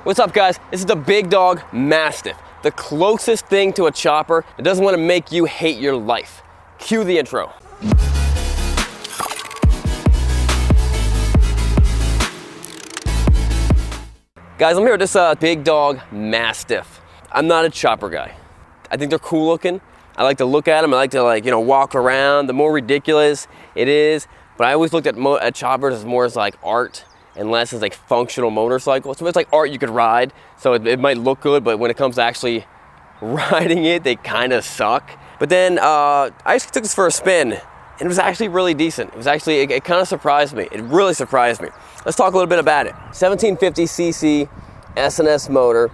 What's up, guys? This is the big dog Mastiff, the closest thing to a chopper that doesn't want to make you hate your life. Cue the intro. Guys, I'm here with this big dog Mastiff. I'm not a chopper guy. I think they're cool looking. I like to look at them. I like to walk around. The more ridiculous it is, but I always looked at choppers as more as like art and less as like functional motorcycles. So it's like art you could ride, so it might look good, but when it comes to actually riding it, they kind of suck. But then I actually took this for a spin, and it was actually really decent. It was actually, it kind of surprised me. It really surprised me. Let's talk a little bit about it. 1750cc S&S motor.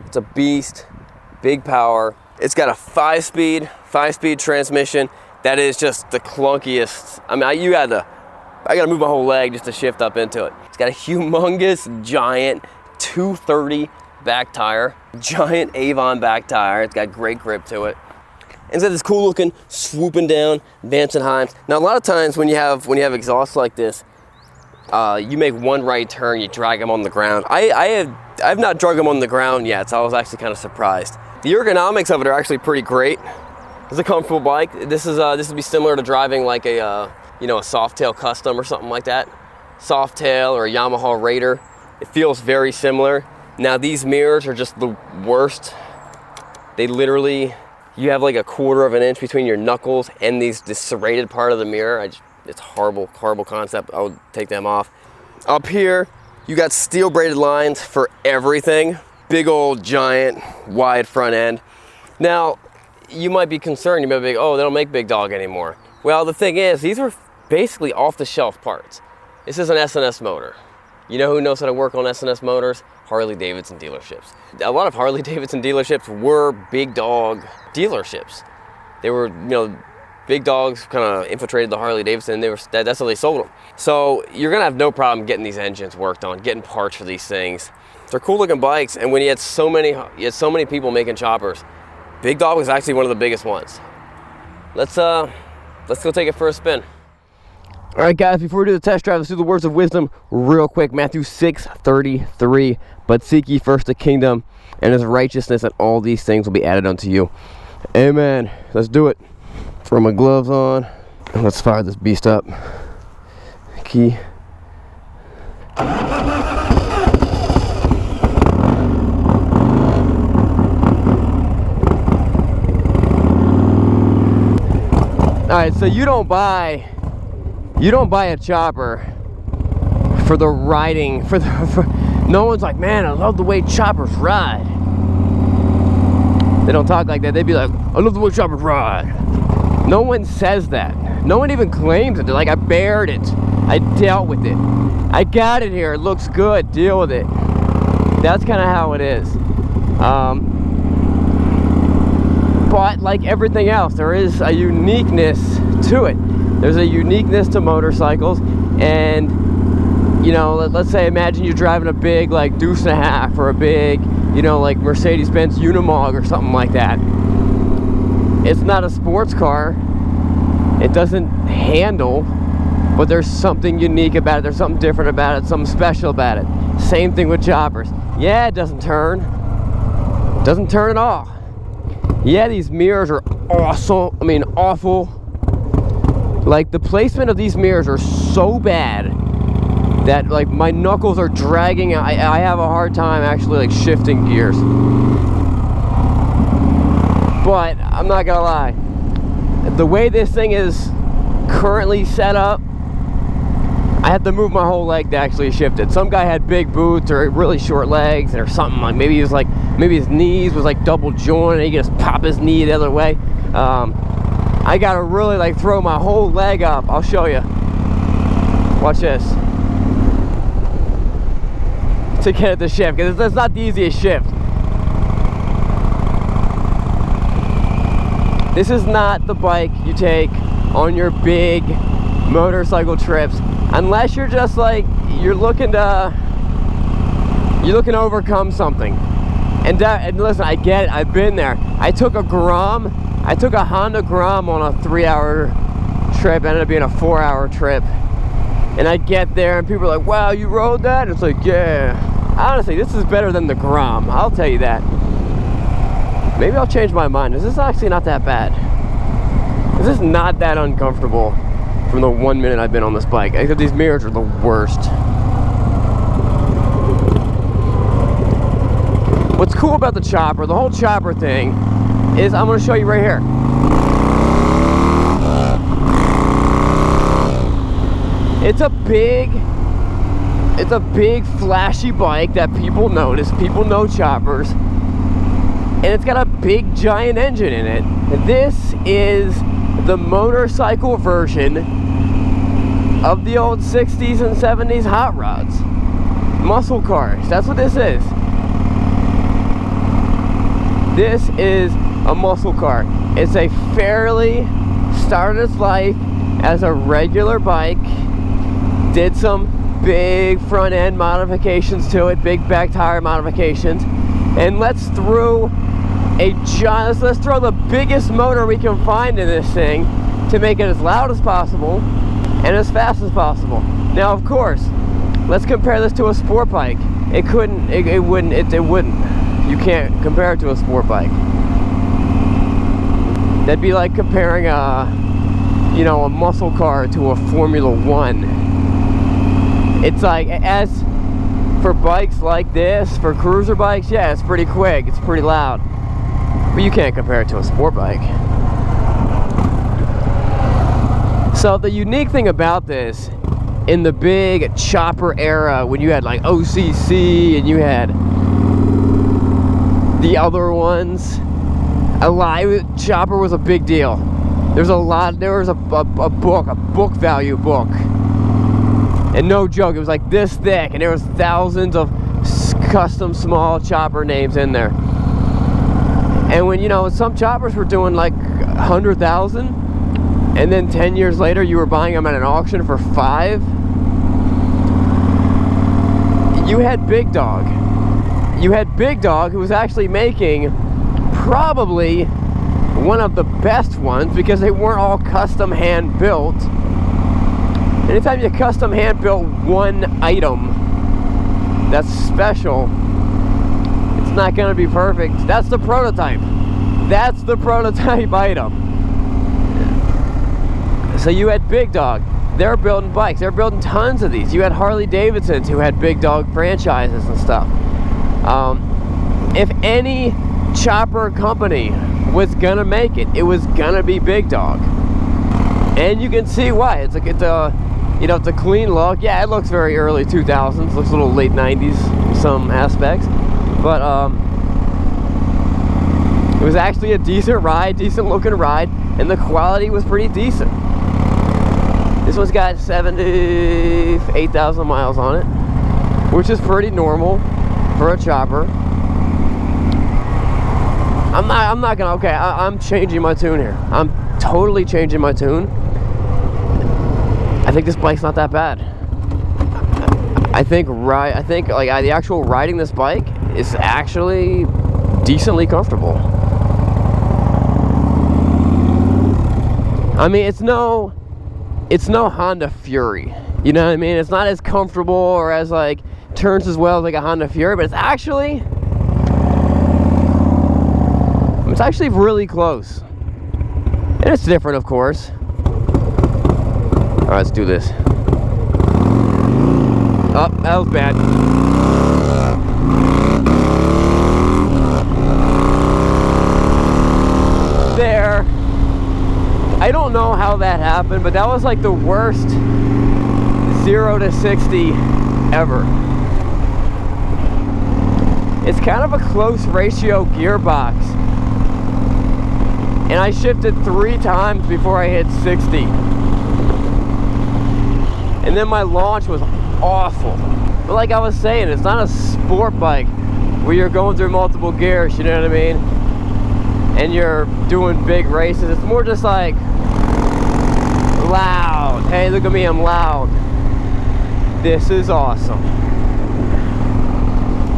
It's a beast, big power. It's got a five-speed transmission. That is just the clunkiest. I mean, I gotta move my whole leg just to shift up into it. It's got a humongous, giant 230 back tire, giant Avon back tire. It's got great grip to it. And it's got this cool looking swooping down Vance and Heims. Now, a lot of times when you have exhausts like this, you make one right turn, you drag them on the ground. I've not drug them on the ground yet, so I was actually kind of surprised. The ergonomics of it are actually pretty great. It's a comfortable bike. This would be similar to driving like a Softail Custom or something like that. Softail or a Yamaha Raider. It feels very similar. Now these mirrors are just the worst. They literally, you have like a 1/4 of an inch between your knuckles and this serrated part of the mirror. It's horrible concept. I would take them off. Up here, you got steel braided lines for everything. Big old giant wide front end. Now, you might be concerned, you might be like, oh, they don't make big dog anymore. Well, the thing is, these are basically off-the-shelf parts. This is an S&S motor. You know who knows how to work on S&S motors? Harley-Davidson dealerships. A lot of Harley-Davidson dealerships were big dog dealerships. They were, big dogs kind of infiltrated the Harley-Davidson, and that's how they sold them. So you're gonna have no problem getting these engines worked on, getting parts for these things. They're cool-looking bikes, and when you had so many people making choppers, Big Dog was actually one of the biggest ones. Let's go take it for a spin. All right, guys, before we do the test drive, let's do the words of wisdom real quick. Matthew 6:33, but seek ye first the kingdom and his righteousness, and all these things will be added unto you. Amen. Let's do it. Throw my gloves on, and let's fire this beast up. Key. All right, so you don't buy a chopper for the riding, no one's like, man, I love the way choppers ride. They don't talk like that. They'd be like, I love the way choppers ride. No one says that. No one even claims it. They're like, I bared it. I dealt with it. I got it here. It looks good. Deal with it. That's kind of how it is. But like everything else, there is a uniqueness to it. There's a uniqueness to motorcycles, and let's say, imagine you're driving a big like Deuce and a Half or a big, like Mercedes-Benz Unimog or something like that. It's not a sports car. It doesn't handle, but there's something unique about it. There's something different about it, something special about it. Same thing with choppers. Yeah, it doesn't turn. It doesn't turn at all. Yeah, these mirrors are awesome. I mean, awful. Like, the placement of these mirrors are so bad that like my knuckles are dragging. I have a hard time actually like shifting gears. But I'm not gonna lie, the way this thing is currently set up, I had to move my whole leg to actually shift it. Some guy had big boots or really short legs or something. Like maybe his knees was like double jointed and he could just pop his knee the other way. I gotta really like throw my whole leg up. I'll show you. Watch this. To get it to shift, because that's not the easiest shift. This is not the bike you take on your big motorcycle trips, unless you're just like, you're looking to overcome something. And listen, I get it, I've been there. I took a Honda Grom on a 3-hour trip, ended up being a 4-hour trip. And I get there and people are like, wow, you rode that? And it's like, yeah. Honestly, this is better than the Grom, I'll tell you that. Maybe I'll change my mind. This is actually not that bad. This is not that uncomfortable from the 1 minute I've been on this bike. Except these mirrors are the worst. What's cool about the chopper, the whole chopper thing, is I'm going to show you right here. It's a big flashy bike that people notice. People know choppers. And it's got a big giant engine in it. This is the motorcycle version of the old 60s and 70s hot rods. Muscle cars. That's what this is. This is a muscle car. It's a fairly started its life as a regular bike. Did some big front end modifications to it, big back tire modifications, and let's throw the biggest motor we can find in this thing to make it as loud as possible and as fast as possible. Now, of course, let's compare this to a sport bike. It wouldn't. You can't compare it to a sport bike. That'd be like comparing a muscle car to a Formula One. It's like, as for bikes like this, for cruiser bikes, yeah, it's pretty quick, it's pretty loud. But you can't compare it to a sport bike. So the unique thing about this, in the big chopper era, when you had like OCC and you had the other ones, a live chopper was a big deal. There was a book value book. And no joke, it was like this thick, and there was thousands of custom small chopper names in there. And when, some choppers were doing like 100,000, and then 10 years later you were buying them at an auction for 5, you had Big Dog. You had Big Dog, who was actually making probably one of the best ones, because they weren't all custom hand built. Anytime you custom hand build one item that's special, it's not going to be perfect. That's the prototype. That's the prototype item. So you had Big Dog. They're building bikes. They're building tons of these. You had Harley Davidsons who had Big Dog franchises and stuff. If any chopper company was going to make it, it was going to be Big Dog. And you can see why. It's a clean look. Yeah, it looks very early 2000s. Looks a little late 90s in some aspects. But it was actually a decent ride, decent looking ride, and the quality was pretty decent. This one's got 78,000 miles on it, which is pretty normal for a chopper. I'm changing my tune here. I'm totally changing my tune. I think this bike's not that bad. I think the actual riding this bike is actually decently comfortable. I mean, it's no Honda Fury. You know what I mean? It's not as comfortable or as turns as well as like a Honda Fury, but it's actually really close. And it's different, of course. Alright, let's do this. Oh, that was bad. There. I don't know how that happened, but that was like the worst 0 to 60 ever. It's kind of a close ratio gearbox. And I shifted 3 times before I hit 60. And then my launch was awful. But like I was saying, it's not a sport bike where you're going through multiple gears, you know what I mean? And you're doing big races. It's more just like loud. Hey, look at me, I'm loud. This is awesome.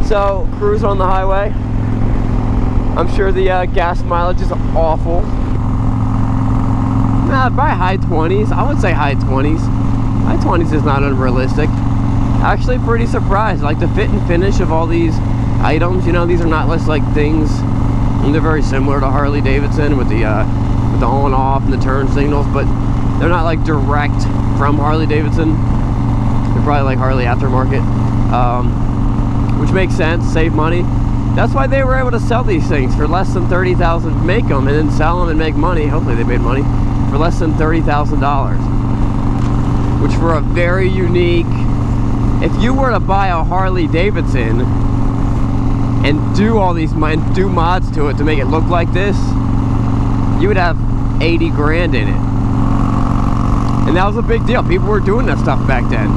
So, cruising on the highway. I'm sure the gas mileage is awful. Nah, probably high 20s. I would say high 20s. High 20s is not unrealistic. Actually pretty surprised. Like the fit and finish of all these items, you know, these are not less like things, and they're very similar to Harley Davidson with the on off and the turn signals, but they're not like direct from Harley Davidson. They're probably like Harley aftermarket, which makes sense, save money. That's why they were able to sell these things for less than $30,000, make them and then sell them and make money. Hopefully they made money for less than $30,000, which for a very unique. If you were to buy a Harley Davidson and do all these do mods to it to make it look like this, you would have 80 grand in it. And that was a big deal. People were doing that stuff back then.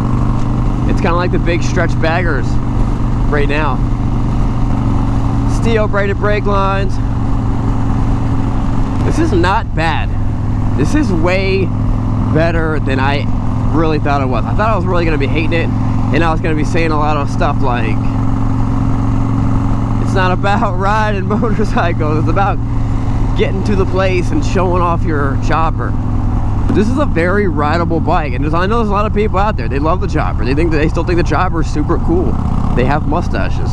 It's kind of like the big stretch baggers right now. Steel braided brake lines. This is not bad. This is way better than I really thought it was. I thought I was really going to be hating it, and I was going to be saying a lot of stuff like, it's not about riding motorcycles, it's about getting to the place and showing off your chopper. This is a very rideable bike, and I know there's a lot of people out there, they love the chopper. They still think the chopper is super cool. They have mustaches.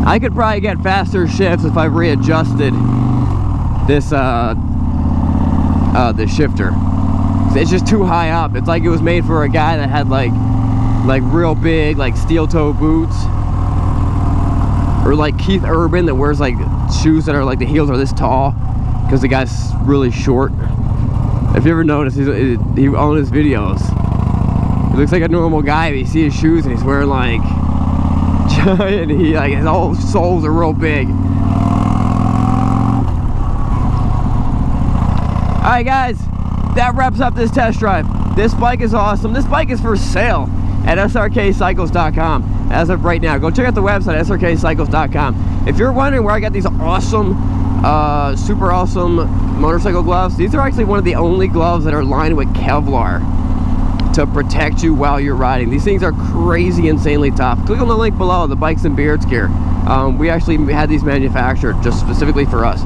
I could probably get faster shifts if I readjusted this shifter. It's just too high up. It's like it was made for a guy that had like real big like steel toe boots, or like Keith Urban that wears like shoes that are like the heels are this tall because the guy's really short. If you ever noticed, he on his videos, he looks like a normal guy, but you see his shoes and he's wearing like giant, his whole soles are real big. Alright guys, that wraps up this test drive. This bike is awesome. This bike is for sale at Srkcycles.com as of right now. Go check out the website, Srkcycles.com. If you're wondering where I got these awesome, super awesome motorcycle gloves, these are actually one of the only gloves that are lined with Kevlar to protect you while you're riding. These things are crazy, insanely tough. Click on the link below, the Bikes and Beards gear. We actually had these manufactured just specifically for us.